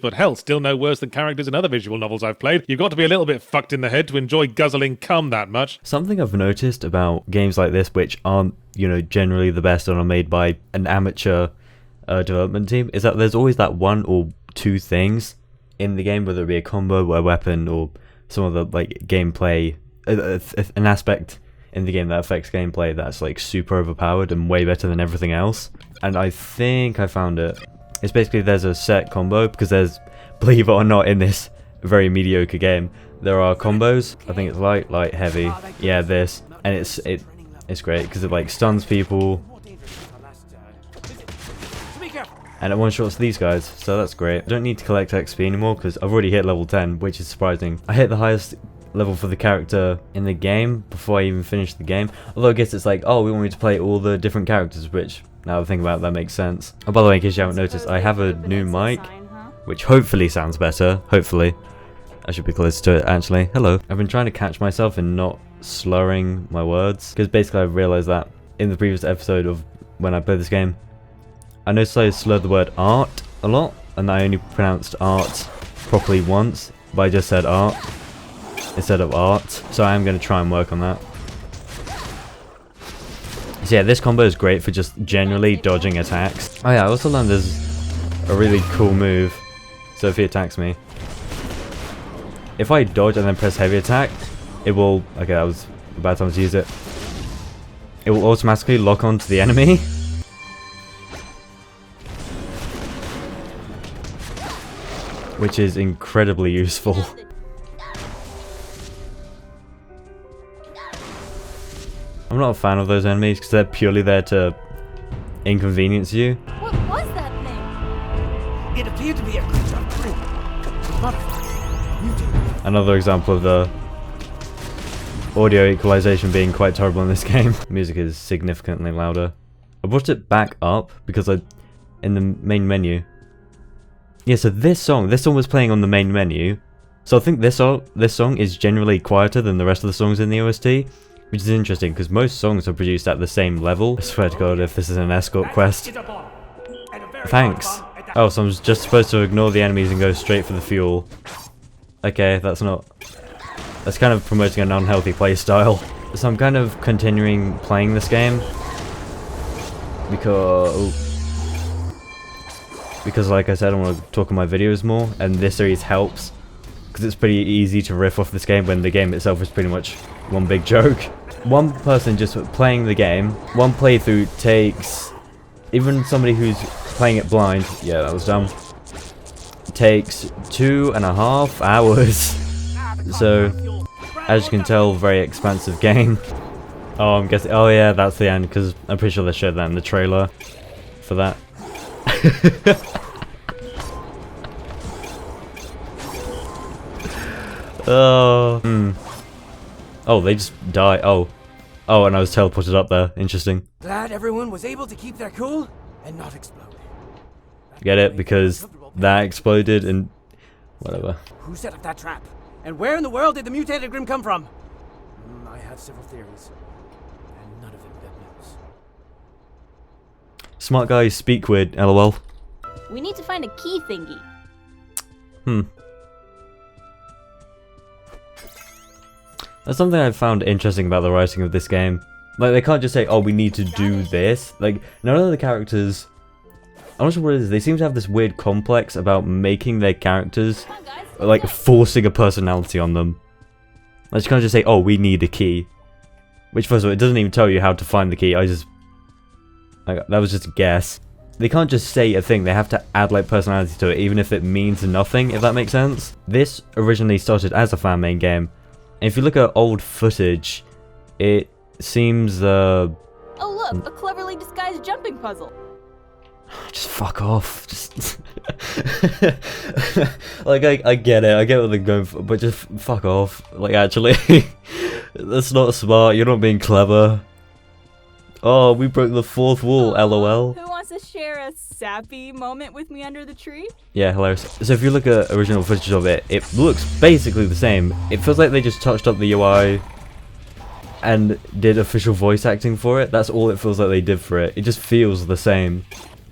But hell, still no worse than characters in other visual novels I've played. You've got to be a little bit fucked in the head to enjoy guzzling cum that much. Something I've noticed about games like this, which aren't, generally the best and are made by an amateur development team, is that there's always that one or two things in the game, whether it be a combo, a weapon, or some of the gameplay, an aspect in the game that affects gameplay that's super overpowered and way better than everything else. And I think I found it. It's basically there's a set combo, because there's, believe it or not, in this very mediocre game, there are combos. I think it's light, heavy. Yeah, this, and it's great because it stuns people, and it one-shots these guys, so that's great. I don't need to collect XP anymore because I've already hit level 10, which is surprising. I hit the highest level for the character in the game before I even finished the game. Although I guess it's oh, we want me to play all the different characters, which, now that I think about it, that makes sense. Oh, by the way, in case you haven't noticed, I have a new mic, which hopefully sounds better. Hopefully. I should be closer to it, actually. Hello. I've been trying to catch myself in not slurring my words, because basically I've realised that in the previous episode of when I played this game, I noticed I slurred the word art a lot, and I only pronounced art properly once, but I just said art instead of art, so I am going to try and work on that. So yeah, this combo is great for just generally dodging attacks. Oh yeah, I also learned there's a really cool move. So if he attacks me, if I dodge and then press heavy attack, it will, okay, that was a bad time to use it. It will automatically lock onto the enemy. Which is incredibly useful. I'm not a fan of those enemies because they're purely there to inconvenience you. What was that thing? It appeared to be a creature of Grimm. Modified, mutated. Another example of the audio equalization being quite terrible in this game. Music is significantly louder. I brought it back up because in the main menu. Yeah, so this song was playing on the main menu. So I think this song is generally quieter than the rest of the songs in the OST. Which is interesting, because most songs are produced at the same level. I swear to God, if this is an escort quest. Thanks. Oh, so I'm just supposed to ignore the enemies and go straight for the fuel. Okay, that's kind of promoting an unhealthy playstyle. So I'm kind of continuing playing this game. Because like I said, I want to talk on my videos more, and this series helps. Because it's pretty easy to riff off this game when the game itself is pretty much one big joke. One person just playing the game, one playthrough takes, even somebody who's playing it blind, yeah, that was dumb, takes 2.5 hours. So, as you can tell, very expansive game. Oh, I'm guessing, oh yeah, that's the end, because I'm pretty sure they showed that in the trailer for that. Oh, they just die. Oh, and I was teleported up there. Interesting. Glad everyone was able to keep their cool and not explode. Get it? Because that exploded and whatever. Who set up that trap? And where in the world did the mutated Grimm come from? I have several theories, and none of them good news. Smart guys speak weird, lol. We need to find a key thingy. That's something I've found interesting about the writing of this game. They can't just say, oh, we need to do this. None of the characters, I'm not sure what it is, they seem to have this weird complex about making their characters, forcing a personality on them. You can't just say, oh, we need a key. Which, first of all, it doesn't even tell you how to find the key. That was just a guess. They can't just say a thing, they have to add personality to it, even if it means nothing, if that makes sense. This originally started as a fan-made game. And if you look at old footage, it seems, Oh look, a cleverly disguised jumping puzzle. Just fuck off. Just... I get it, I get what they're going for, but just fuck off. Actually, that's not smart, you're not being clever. Oh, we broke the fourth wall, lol. Who wants to share a sappy moment with me under the tree? Yeah, hilarious. So if you look at original footage of it, it looks basically the same. It feels like they just touched up the UI and did official voice acting for it. That's all it feels like they did for it. It just feels the same.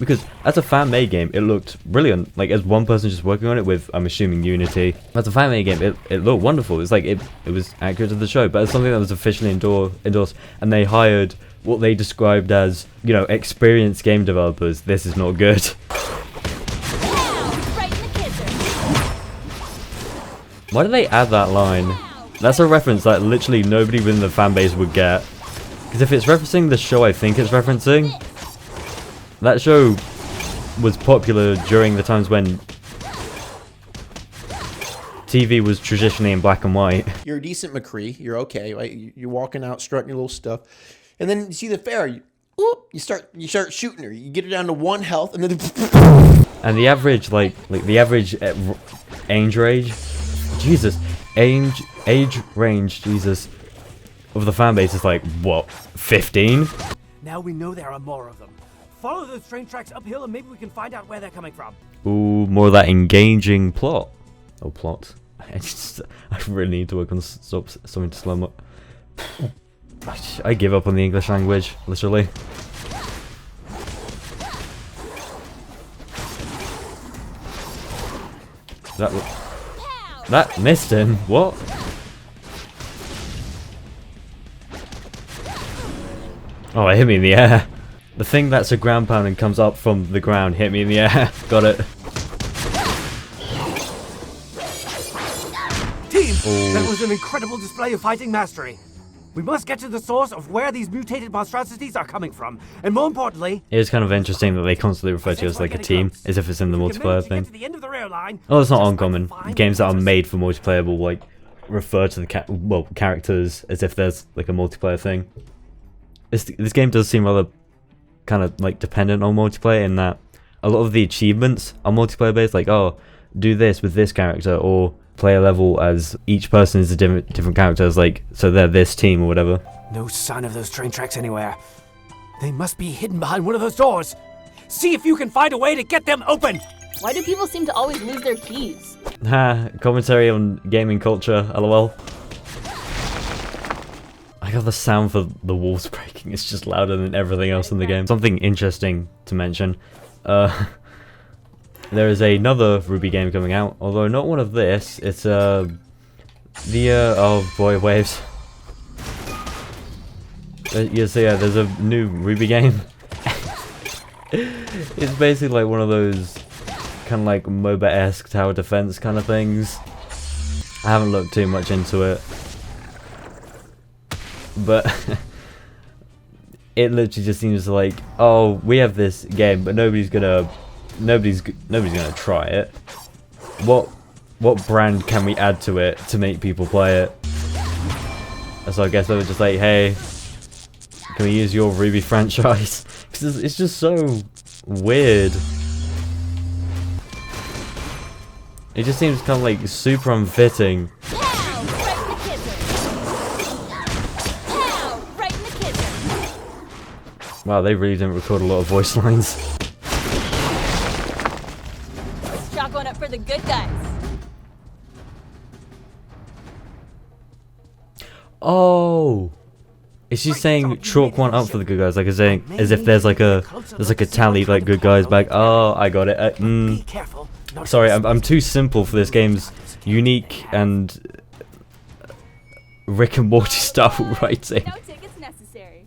because as a fan-made game, it looked brilliant. Like, as one person just working on it with, I'm assuming, Unity. As a fan-made game, it looked wonderful. It's like, it was accurate to the show, but it's something that was officially endorsed, and they hired what they described as, you know, experienced game developers. This is not good. Why did they add that line? That's a reference that literally nobody within the fanbase would get. Because if it's referencing the show I think it's referencing, that show was popular during the times when TV was traditionally in black and white. You're a decent McCree. You're okay, right? You're walking out, strutting your little stuff. And then you see the Pharaoh. You start shooting her. You get her down to 1 health, and then... And the average, like the average age range, Jesus, age range, Jesus, of the fan base is like, what, 15? Now we know there are more of them. Follow those train tracks uphill and maybe we can find out where they're coming from. Ooh, more of that engaging plot. Oh, plot. I really need to work on something to slow up. I give up on the English language, literally. That missed him. What? Oh, it hit me in the air. The thing that's a ground pound and comes up from the ground hit me in the air. Got it. Team, that was an incredible display of fighting mastery. We must get to the source of where these mutated monstrosities are coming from, and more importantly... It is kind of interesting that they constantly refer to it as like a team, as if it's in the multiplayer thing. Oh, it's not uncommon. Games that are made for multiplayer will like refer to the characters as if there's like a multiplayer thing. This game does seem rather kind of like dependent on multiplayer in that a lot of the achievements are multiplayer based, like, oh, do this with this character, or play a level as each person is a different character, as like, so they're this team or whatever. No sign of those train tracks anywhere. They must be hidden behind one of those doors. See if you can find a way to get them open. Why do people seem to always lose their keys? Ha, commentary on gaming culture, lol. I got the sound for the walls breaking, it's just louder than everything else in the game. Something interesting to mention. There is another RWBY game coming out, although not one of this. It's oh boy, waves. Yeah, so yeah, there's a new RWBY game. It's basically like one of those kind of like MOBA-esque tower defense kind of things. I haven't looked too much into it, but it literally just seems like, oh, we have this game, but nobody's gonna try it. What brand can we add to it to make people play it? So I guess they were just like, hey, can we use your RWBY franchise? Because it's just so weird. It just seems kind of like super unfitting. Wow, they really didn't record a lot of voice lines. Chalk one up for the good guys. Oh, is she saying chalk one up for the good guys? Like, as if there's like a tally, like good guys back. Oh, I got it. Sorry, I'm too simple for this game's unique and Rick and Morty style writing. No tickets necessary.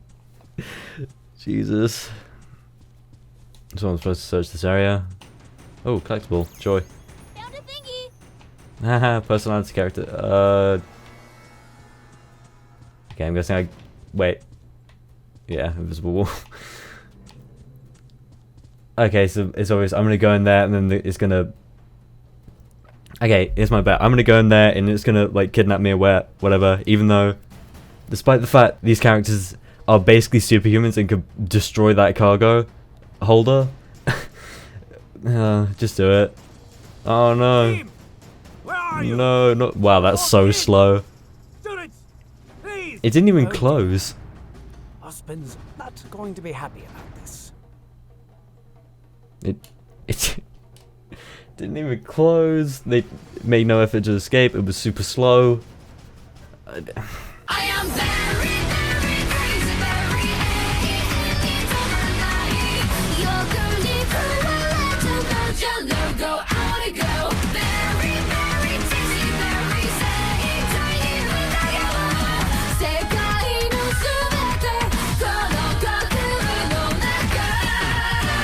Jesus. So I'm supposed to search this area. Oh, collectible. Joy. Found a thingy. Haha, personality character. Okay, I'm guessing wait. Yeah, invisible wall. Okay, so it's obvious. I'm gonna go in there and then it's gonna... Okay, here's my bet. I'm gonna go in there and it's gonna like kidnap me or whatever, even though, despite the fact these characters are basically superhumans and could destroy that cargo holder. Just do it. Oh no. No, not... Wow, that's so slow. Students, please. It didn't even close. Husband's not going to be happy about this. It didn't even close. They made no effort to escape. It was super slow. I am very